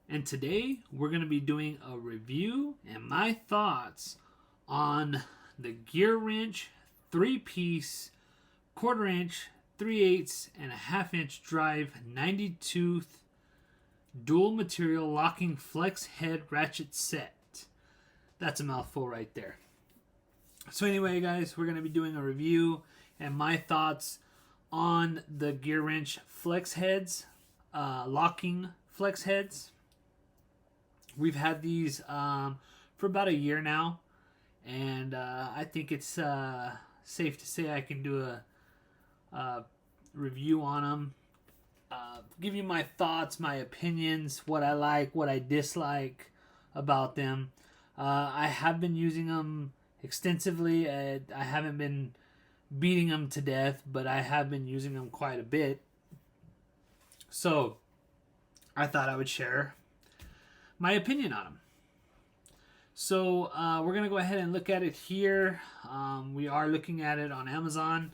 And today we're going to be doing a review and my thoughts on the Gearwrench 3-piece, quarter-inch, 3/8, and a half-inch drive 90-tooth dual material locking flex head ratchet set. That's a mouthful right there. So anyway, guys, we're going to be doing a review and my thoughts on the Gearwrench flex heads, locking flex heads. We've had these for about a year now, and I think it's safe to say I can do a review on them, give you my thoughts, my opinions, what I like, what I dislike about them. I have been using them extensively. I haven't been beating them to death, but I have been using them quite a bit. So I thought I would share my opinion on them. So we're going to go ahead and look at it here. We are looking at it on Amazon.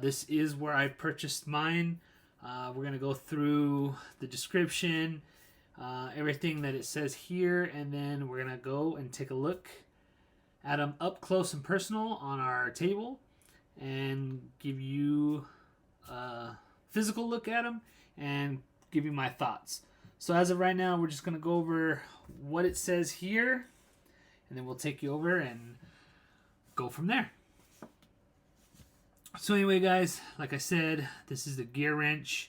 This is where I purchased mine. We're going to go through the description, everything that it says here, and then we're going to go and take a look at them up close and personal on our table and give you a physical look at them and give you my thoughts. So as of right now, we're just going to go over what it says here, and then we'll take you over and go from there. So anyway, guys, like I said, this is the Gearwrench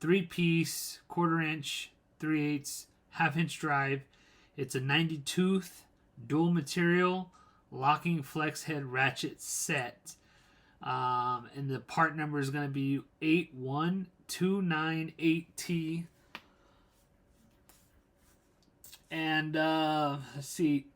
3-piece, quarter-inch, 3/8, half-inch drive. It's a 90-tooth dual material locking flex head ratchet set. And the part number is going to be 81298T. And let's see.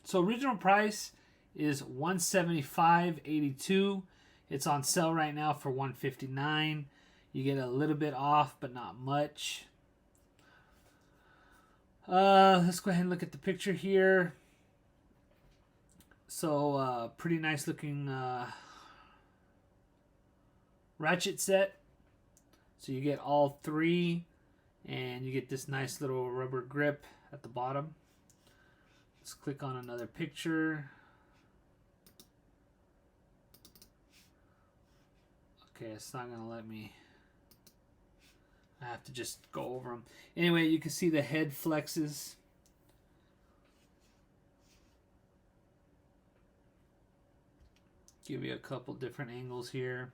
So original price is $175.82. It's on sale right now for $159. You get a little bit off, but not much. Let's go ahead and look at the picture here. So pretty nice looking ratchet set. So you get all three, and you get this nice little rubber grip at the bottom. Let's click on another picture. Okay, it's not going to let me. I have to just go over them. Anyway, you can see the head flexes. Give you a couple different angles here.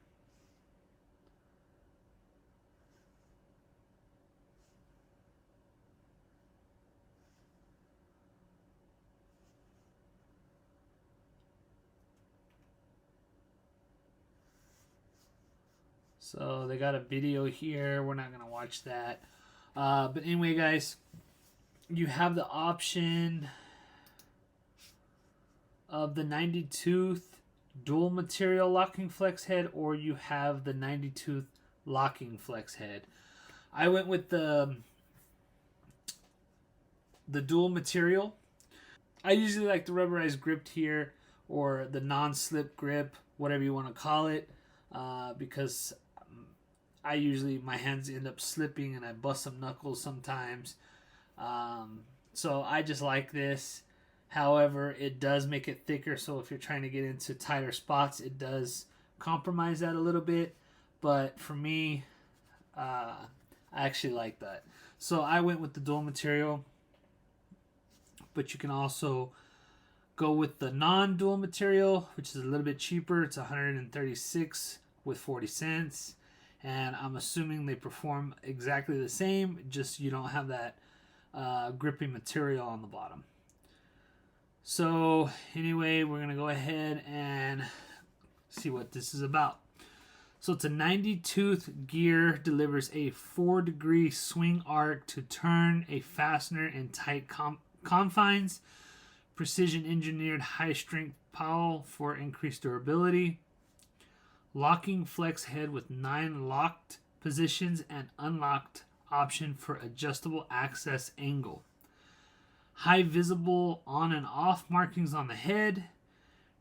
So they got a video here. We're not going to watch that. But anyway, guys, you have the option of the 90-tooth dual material locking flex head, or you have the 90-tooth locking flex head. I went with the dual material. I usually like the rubberized grip here, or the non-slip grip, whatever you want to call it, because my hands end up slipping and I bust some knuckles sometimes. So I just like this. However, it does make it thicker, so if you're trying to get into tighter spots, it does compromise that a little bit. But for me, I actually like that. So I went with the dual material, but you can also go with the non-dual material, which is a little bit cheaper. It's $136 with 40 cents. And I'm assuming they perform exactly the same, just you don't have that gripping material on the bottom. So anyway, we're going to go ahead and see what this is about. So it's a 90-tooth gear, delivers a 4-degree swing arc to turn a fastener in tight confines. Precision engineered high-strength powell for increased durability. Locking flex head with 9 locked positions and unlocked option for adjustable access angle. High visible on and off markings on the head.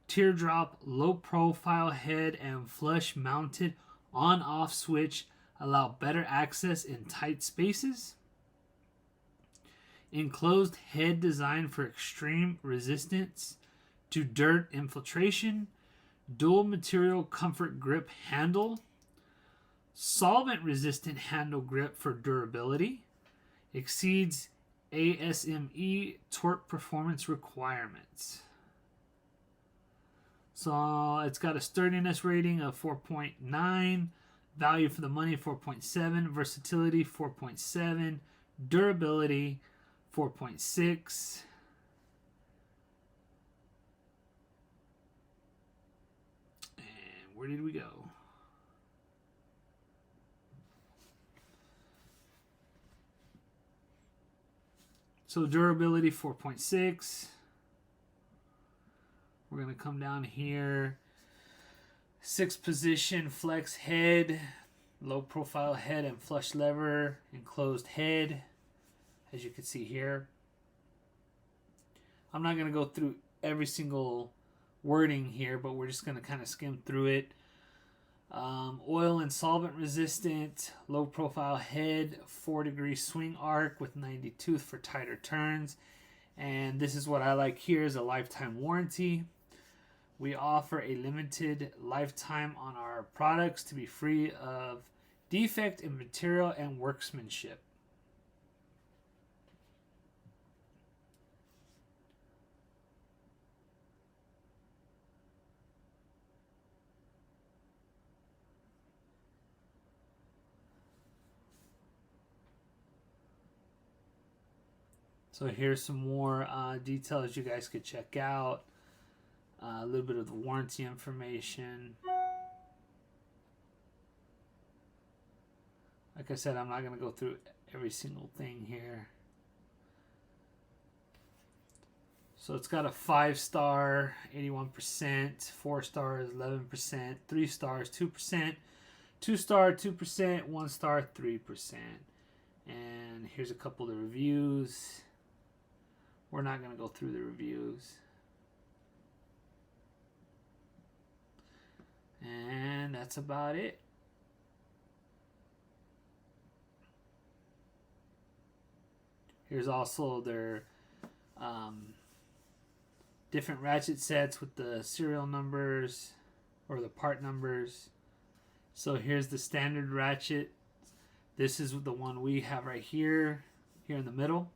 Teardrop low profile head and flush mounted on off switch allow better access in tight spaces. Enclosed head designed for extreme resistance to dirt infiltration. Dual material comfort grip handle. Solvent resistant handle grip for durability. Exceeds ASME torque performance requirements. So it's got a sturdiness rating of 4.9, value for the money 4.7, versatility 4.7, durability 4.6. And where did we go? So durability 4.6. We're going to come down here. 6th position flex head, low profile head and flush lever, enclosed head, as you can see here. I'm not going to go through every single wording here, but we're just going to kind of skim through it. Oil and solvent resistant, low profile head, 4-degree swing arc with 90 tooth for tighter turns. And this is what I like here is a lifetime warranty. We offer a limited lifetime on our products to be free of defect in material and workmanship. So here's some more details you guys could check out. A little bit of the warranty information. Like I said, I'm not going to go through every single thing here. So it's got a 5-star, 81%, 4 stars, 11%, 3 stars, 2%, 2-star, 2%, 1-star, 3%. And here's a couple of the reviews. We're not going to go through the reviews. And that's about it. Here's also their different ratchet sets with the serial numbers or the part numbers. So here's the standard ratchet. This is the one we have right here in the middle.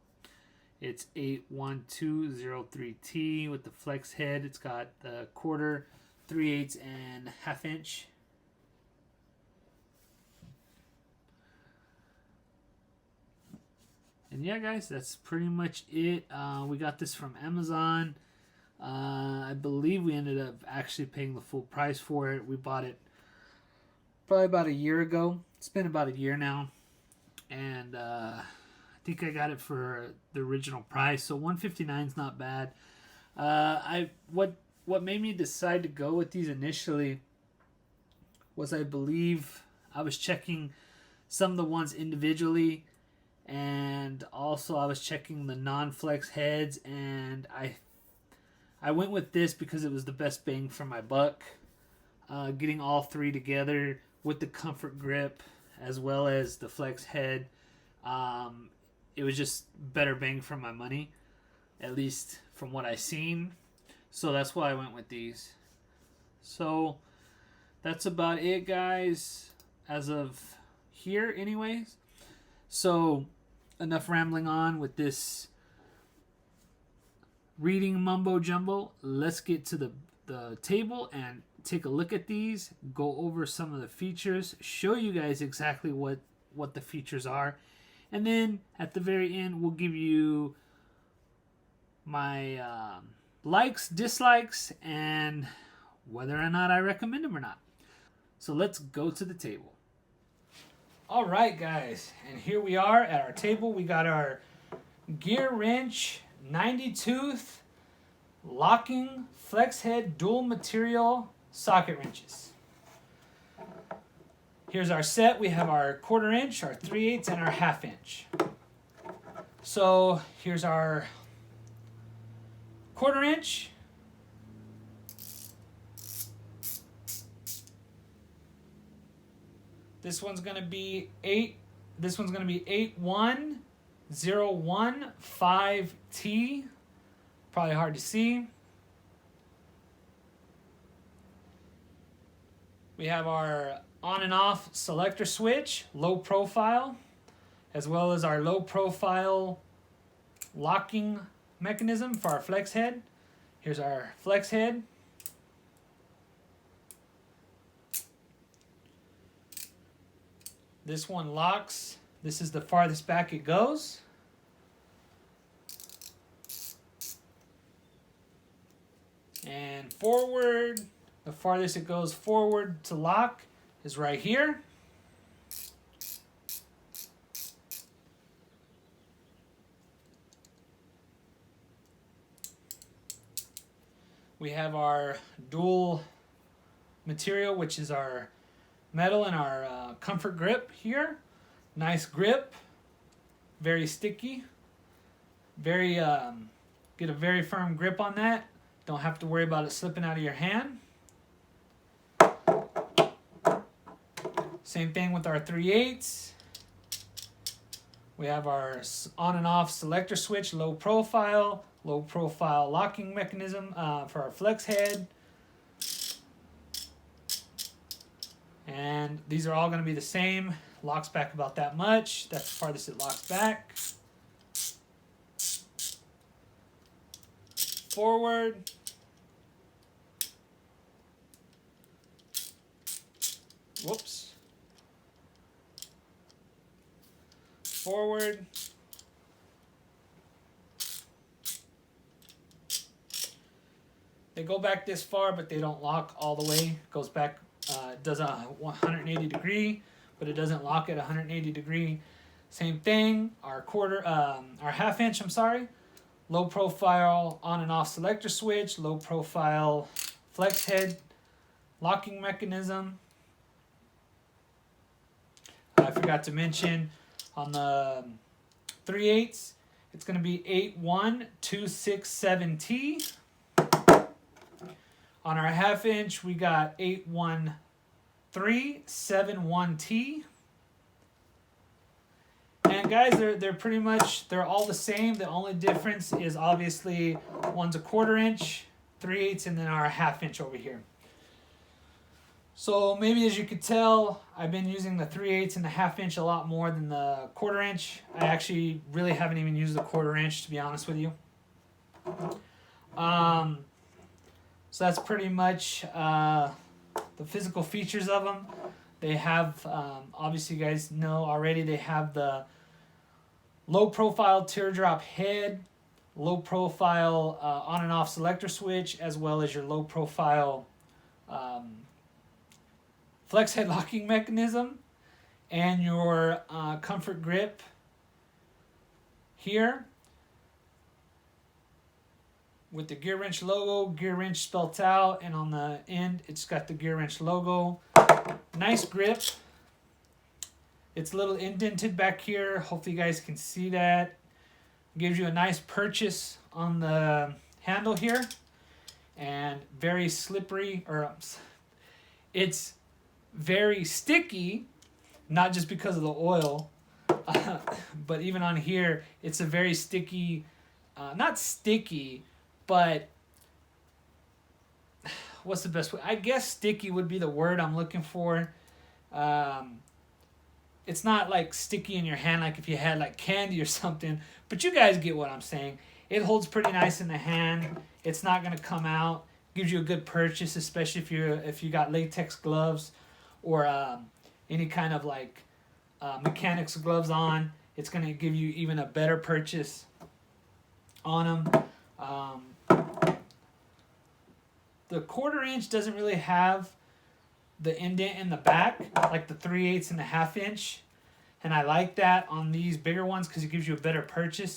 It's 81203T with the flex head. It's got the 1/4, 3/8, and 1/2 inch. And yeah, guys, that's pretty much it. We got this from Amazon. I believe we ended up actually paying the full price for it. We bought it probably about a year ago. It's been about a year now. And I think I got it for the original price. So $159 is not bad. What made me decide to go with these initially was I believe I was checking some of the ones individually, and also I was checking the non-flex heads, and I went with this because it was the best bang for my buck. Getting all three together with the comfort grip as well as the flex head, it was just better bang for my money, at least from what I seen. So that's why I went with these. So that's about it, guys, as of here anyways. So enough rambling on with this reading mumbo jumbo. Let's get to the table and take a look at these, go over some of the features, show you guys exactly what the features are, and then at the very end we'll give you my likes, dislikes, and whether or not I recommend them or not. So let's go to the table. All right, guys, and here we are at our table. We got our Gearwrench 90 tooth locking flex head dual material socket wrenches. Here's our set. We have our 1/4 inch, our 3/8, and our 1/2 inch. So here's our 1/4 inch. This one's gonna be 8. This one's gonna be 810 015T. Probably hard to see. We have our on and off selector switch, low profile, as well as our low profile locking mechanism for our flex head. Here's our flex head. This one locks. This is the farthest back it goes. And forward, the farthest it goes forward to lock is right here. We have our dual material, which is our metal and our comfort grip here. Nice grip, very sticky, very get a very firm grip on that. Don't have to worry about it slipping out of your hand. Same thing with our 3/8. We have our on and off selector switch, low profile locking mechanism for our flex head. And these are all going to be the same. Locks back about that much. That's the farthest it locks back. Forward. Whoops. Forward. They go back this far, but they don't lock all the way. It goes back, does a 180 degree, but it doesn't lock at 180 degree. Same thing, our half inch, low profile on and off selector switch, low profile flex head locking mechanism. I forgot to mention on the 3/8, it's going to be 81267T. On our half inch, we got 81371T. And guys, they're pretty much, they're all the same. The only difference is obviously one's a 1/4 inch, 3/8, and then our half inch over here. So maybe as you could tell, I've been using the 3/8 and the half inch a lot more than the 1/4 inch. I actually really haven't even used the 1/4 inch, to be honest with you. So that's pretty much the physical features of them. They have, obviously you guys know already, they have the low profile teardrop head, low profile on and off selector switch, as well as your low profile flex head locking mechanism, and your comfort grip here with the Gearwrench logo, Gearwrench spelt out, and on the end it's got the Gearwrench logo. Nice grip. It's a little indented back here. Hopefully you guys can see that. Gives you a nice purchase on the handle here, and very slippery, or it's very sticky, not just because of the oil, but even on here, it's a very sticky, not sticky, but what's the best way? I guess sticky would be the word I'm looking for. It's not like sticky in your hand like if you had like candy or something, but you guys get what I'm saying. It holds pretty nice in the hand. It's not going to come out. Gives you a good purchase, especially if you got latex gloves or any kind of like mechanics gloves on. It's going to give you even a better purchase on them. The 1/4 inch doesn't really have the indent in the back like the 3/8 and the half inch, and I like that on these bigger ones because it gives you a better purchase.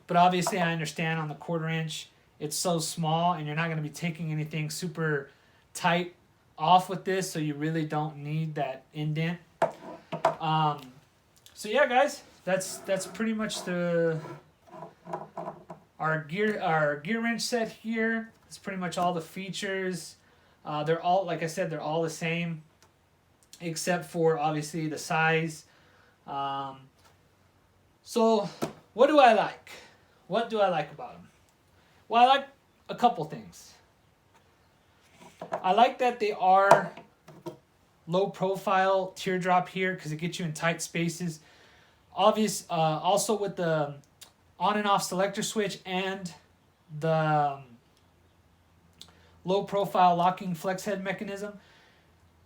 But obviously I understand on the 1/4 inch it's so small and you're not going to be taking anything super tight off with this, so you really don't need that indent. So yeah guys, that's pretty much our Gearwrench set here. It's pretty much all the features. They're all, like I said, they're all the same, except for obviously the size. So What do I like? What do I like about them? Well, I like a couple things. I like that they are low profile teardrop here because it gets you in tight spaces. Also with the on and off selector switch and the low profile locking flex head mechanism,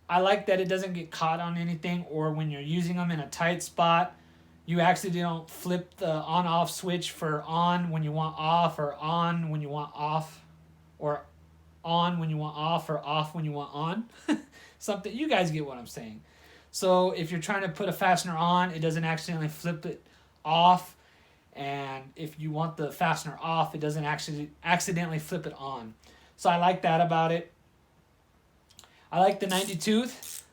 I like that it doesn't get caught on anything, or when you're using them in a tight spot, you actually don't flip the on off switch for on when you want off, or on when you want off, or on when you want off, or off when you want on. Something, you guys get what I'm saying. So if you're trying to put a fastener on, it doesn't accidentally flip it off, and if you want the fastener off, it doesn't actually accidentally flip it on. So I like that about it. I like the 90 tooth.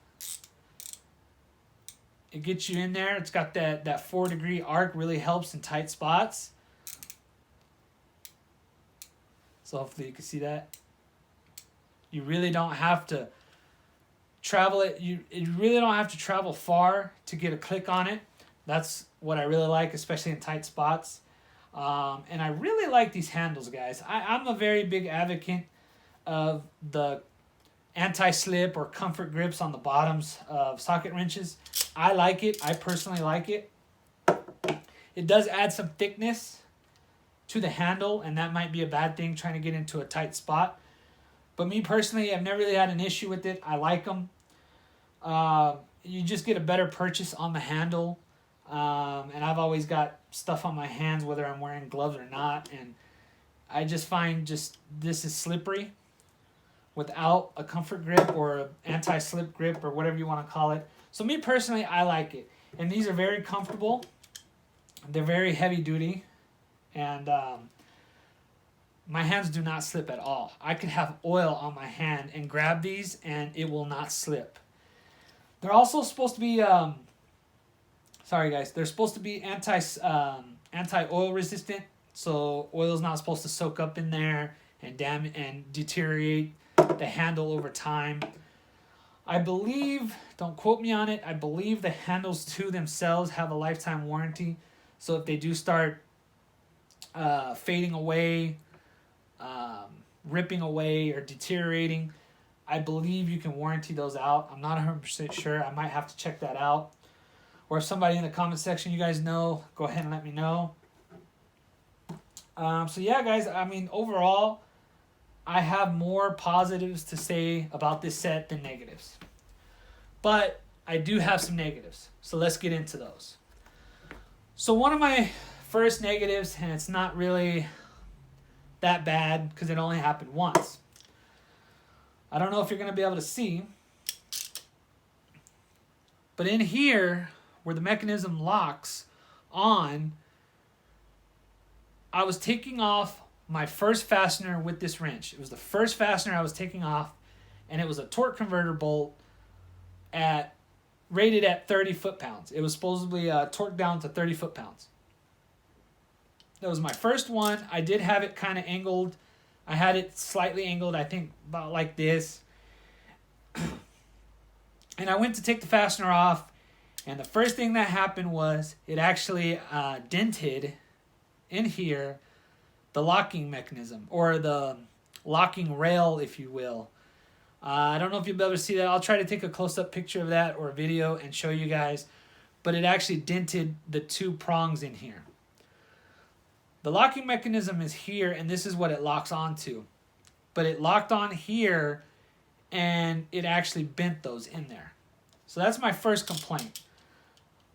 It gets you in there. It's got that 4-degree arc, really helps in tight spots. So hopefully you can see that. You really don't have to travel it. You really don't have to travel far to get a click on it. That's what I really like, especially in tight spots. And I really like these handles, guys. I'm a very big advocate of the anti-slip or comfort grips on the bottoms of socket wrenches. I like it. I personally like it. It does add some thickness to the handle, and that might be a bad thing trying to get into a tight spot. But me personally, I've never really had an issue with it. I like them. You just get a better purchase on the handle. And I've always got stuff on my hands, whether I'm wearing gloves or not. And I just find this is slippery without a comfort grip or an anti-slip grip or whatever you want to call it. So me personally, I like it. And these are very comfortable. They're very heavy duty. And my hands do not slip at all. I could have oil on my hand and grab these and it will not slip. They're also supposed to be, sorry guys, they're supposed to be anti-oil resistant. So oil's not supposed to soak up in there and damage and deteriorate the handle over time. I believe, don't quote me on it, I believe the handles to themselves have a lifetime warranty. So if they do start fading away, ripping away, or deteriorating, I believe you can warranty those out. I'm not 100% sure. I might have to check that out. Or if somebody in the comment section, you guys know, go ahead and let me know. So yeah, guys, I mean, overall, I have more positives to say about this set than negatives. But I do have some negatives. So let's get into those. So one of my first negatives, and it's not really that bad because it only happened once. I don't know if you're going to be able to see. But in here, where the mechanism locks on, I was taking off my first fastener with this wrench. It was the first fastener I was taking off, and it was a torque converter bolt rated at 30 foot-pounds. It was supposedly torqued down to 30 foot-pounds. That was my first one. I did have it kind of angled. I had it slightly angled, I think about like this. And I went to take the fastener off, and the first thing that happened was it actually dented in here the locking mechanism, or the locking rail, if you will. I don't know if you'll be able to see that. I'll try to take a close-up picture of that or a video and show you guys. But it actually dented the two prongs in here. The locking mechanism is here, and this is what it locks onto. But it locked on here, and it actually bent those in there. So that's my first complaint.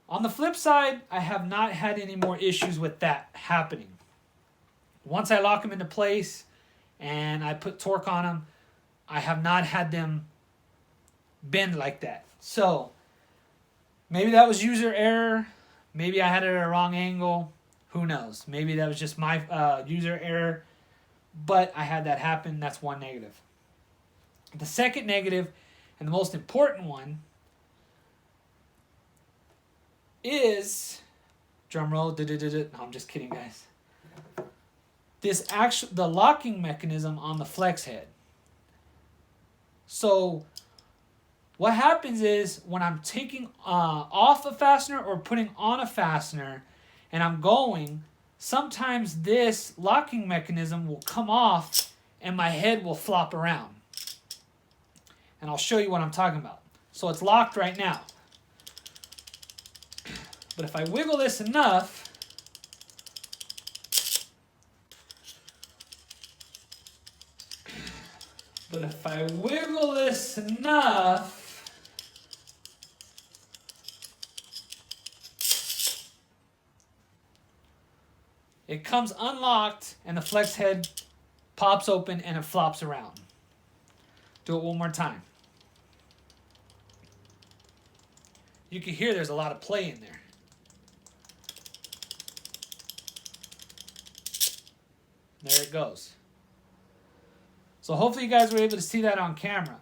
On the flip side, I have not had any more issues with that happening. Once I lock them into place and I put torque on them, I have not had them bend like that. So maybe that was user error. Maybe I had it at a wrong angle. Who knows? Maybe that was just my user error. But I had that happen. That's one negative. The second negative, and the most important one, is, drum roll, no, I'm just kidding, guys. The locking mechanism on the flex head. So what happens is when I'm taking off a fastener or putting on a fastener and I'm going, sometimes this locking mechanism will come off and my head will flop around. And I'll show you what I'm talking about. So it's locked right now. But if I wiggle this enough, it comes unlocked and the flex head pops open and it flops around. Do it one more time. You can hear there's a lot of play in there. There it goes. So hopefully you guys were able to see that on camera.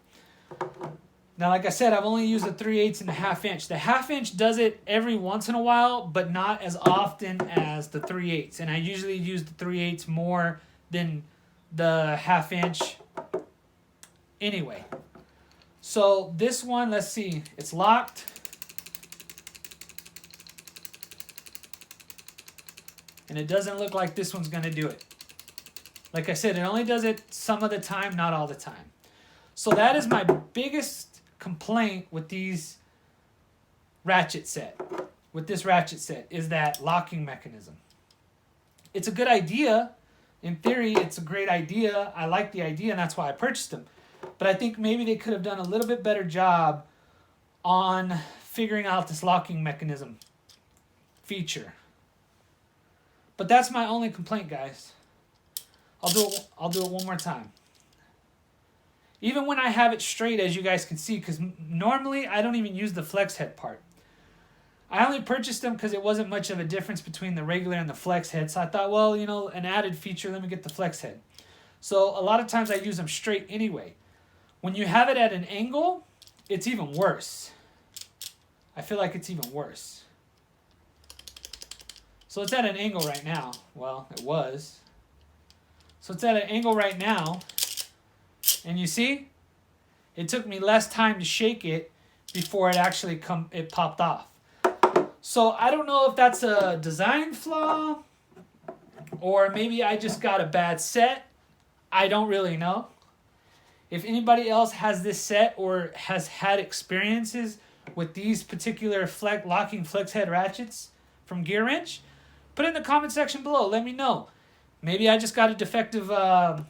Now, like I said, I've only used the 3/8 and the 1/2 inch. The 1/2 inch does it every once in a while, but not as often as the 3/8. And I usually use the 3/8 more than the 1/2 inch anyway. So this one, let's see, it's locked. And it doesn't look like this one's going to do it. Like I said, it only does it some of the time, not all the time. So that is my biggest complaint with these Ratchet set. With this Ratchet set is that locking mechanism. It's a good idea. In theory, it's a great idea. I like the idea, and that's why I purchased them. But I think maybe they could have done a little bit better job on figuring out this locking mechanism feature. But that's my only complaint, guys. I'll do it one more time. Even when I have it straight, as you guys can see, because normally I don't even use the flex head part. I only purchased them because it wasn't much of a difference between the regular and the flex head. So I thought, well, you know, an added feature, let me get the flex head. So a lot of times I use them straight anyway. When you have it at an angle, it's even worse. I feel like it's even worse. So it's at an angle right now. Well, it was. So it's at an angle right now. And you see? It took me less time to shake it before it actually popped off. So I don't know if that's a design flaw or maybe I just got a bad set. I don't really know. If anybody else has this set or has had experiences with these particular locking flex head ratchets from Gearwrench, put it in the comment section below. Let me know. Maybe I just got a defective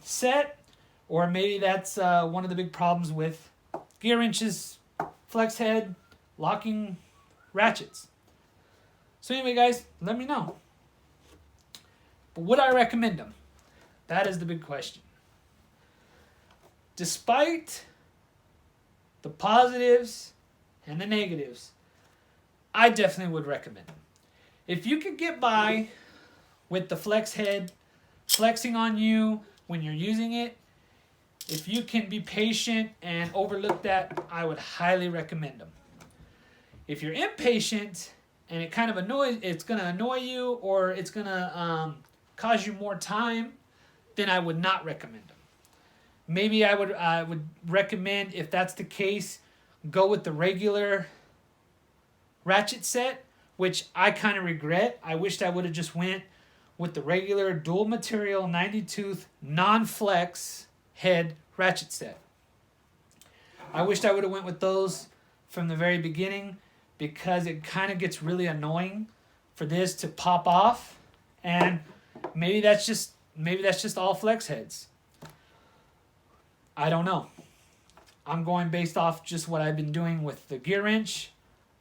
set, or maybe that's one of the big problems with Gearwrench's flex head locking ratchets. So anyway, guys, let me know. But would I recommend them? That is the big question. Despite the positives and the negatives, I definitely would recommend them. If you could get by with the flex head flexing on you when you're using it, if you can be patient and overlook that, I would highly recommend them. If you're impatient and it kind of it's going to annoy you or it's going to cause you more time, then I would not recommend them. Maybe I would recommend, if that's the case, go with the regular Ratchet set, which I kind of regret. I wished I would have just went with the regular dual material 90 tooth non-flex head Ratchet set. I wished I would have went with those from the very beginning because it kind of gets really annoying for this to pop off, and maybe that's just all flex heads. I don't know. I'm going based off just what I've been doing with the Gearwrench.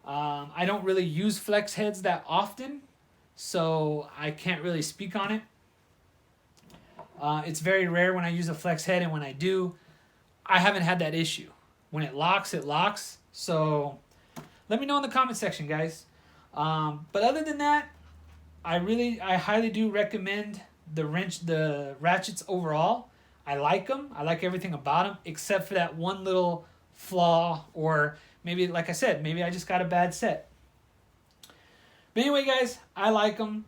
I don't really use flex heads that often, so I can't really speak on it. It's very rare when I use a flex head, and when I do, I haven't had that issue. When it locks, it locks. So let me know in the comment section, guys. But other than that, I highly do recommend the ratchets overall. I like them. I like everything about them, except for that one little flaw, or maybe, like I said, maybe I just got a bad set. But anyway, guys, I like them.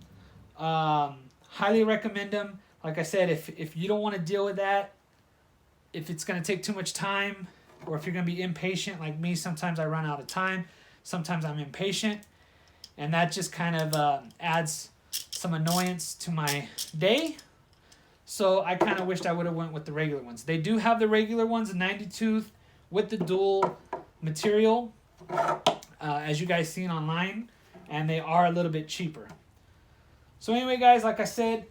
Highly recommend them. Like I said, if you don't want to deal with that, if it's going to take too much time, or if you're going to be impatient like me, sometimes I run out of time. Sometimes I'm impatient. And that just kind of adds some annoyance to my day. So I kind of wished I would have went with the regular ones. They do have the regular ones, 90 tooth with the dual material, as you guys seen online, and they are a little bit cheaper. So anyway, guys, like I said,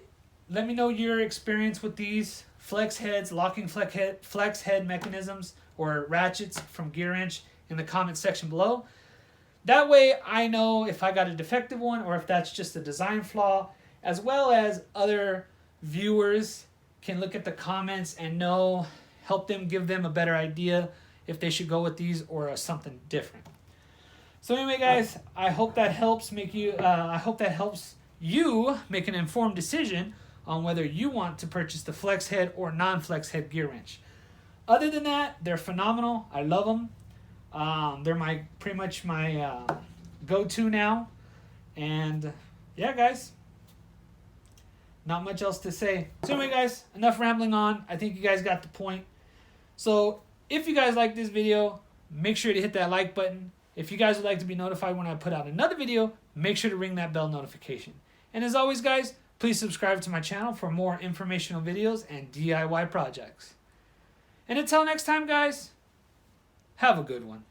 let me know your experience with these flex heads, locking flex head mechanisms or ratchets from Gearwrench in the comment section below. That way I know if I got a defective one or if that's just a design flaw, as well as other viewers can look at the comments and help them, give them a better idea if they should go with these or something different. So anyway, guys, I hope that helps make you make an informed decision on whether you want to purchase the flex head or non-flex head Gearwrench. Other than that, they're phenomenal. I love them. They're pretty much my go-to now. And yeah, guys, not much else to say. So anyway, guys, enough rambling on. I think you guys got the point. So if you guys like this video, make sure to hit that like button. If you guys would like to be notified when I put out another video, make sure to ring that bell notification. And as always, guys, please subscribe to my channel for more informational videos and DIY projects. And until next time, guys, have a good one.